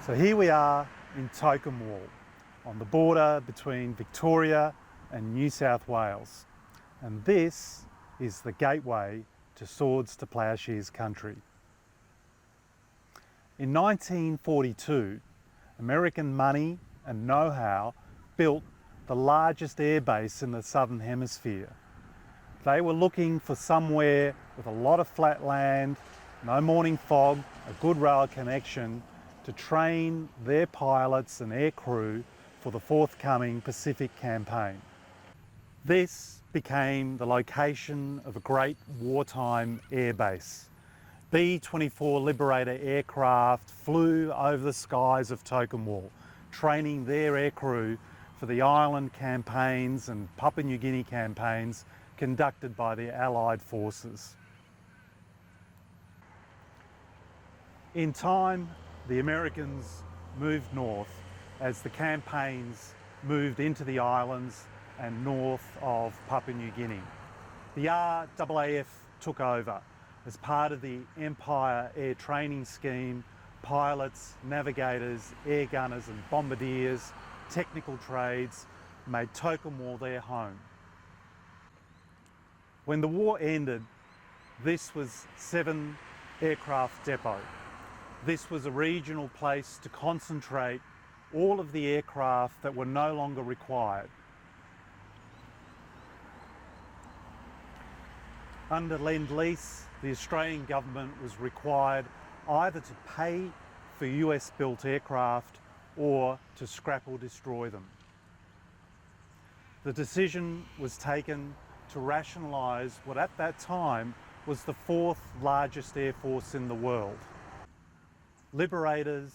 So here we are in Tocumwal, on the border between Victoria and New South Wales. And this is the gateway to Swords to Ploughshares country. In 1942, American money and know-how built the largest airbase in the Southern Hemisphere. They were looking for somewhere with a lot of flat land, no morning fog, a good rail connection to train their pilots and aircrew for the forthcoming Pacific campaign. This became the location of a great wartime airbase. B-24 Liberator aircraft flew over the skies of Tocumwal, training their aircrew for the island campaigns and Papua New Guinea campaigns conducted by the Allied forces. In time, the Americans moved north as the campaigns moved into the islands and north of Papua New Guinea. The RAAF took over as part of the Empire Air Training Scheme. Pilots, navigators, air gunners and bombardiers, technical trades made Tocumwal their home. When the war ended, this was 7 aircraft depot. This was a regional place to concentrate all of the aircraft that were no longer required. Under Lend-Lease, the Australian government was required either to pay for US-built aircraft or to scrap or destroy them. The decision was taken to rationalise what at that time was the 4th largest air force in the world. Liberators,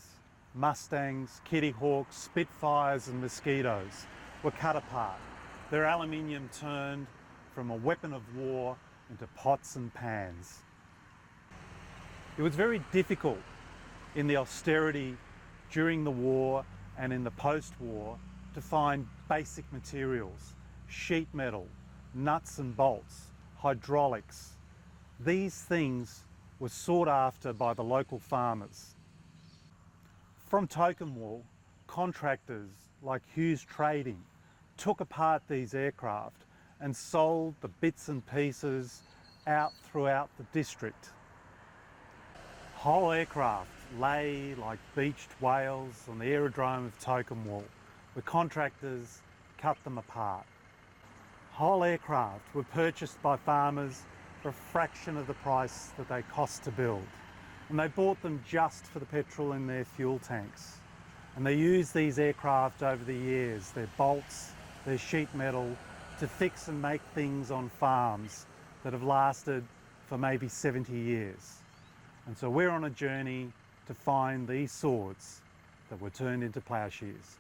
Mustangs, Kitty Hawks, Spitfires and Mosquitoes were cut apart. Their aluminium turned from a weapon of war into pots and pans. It was very difficult in the austerity during the war and in the post-war to find basic materials, sheet metal, nuts and bolts, hydraulics. These things were sought after by the local farmers. From Tocumwal, contractors like Hughes Trading took apart these aircraft and sold the bits and pieces out throughout the district. Whole aircraft lay like beached whales on the aerodrome of Tocumwal, where contractors cut them apart. Whole aircraft were purchased by farmers for a fraction of the price that they cost to build. And they bought them just for the petrol in their fuel tanks. And they used these aircraft over the years, their bolts, their sheet metal, to fix and make things on farms that have lasted for maybe 70 years. And so we're on a journey to find these swords that were turned into ploughshares.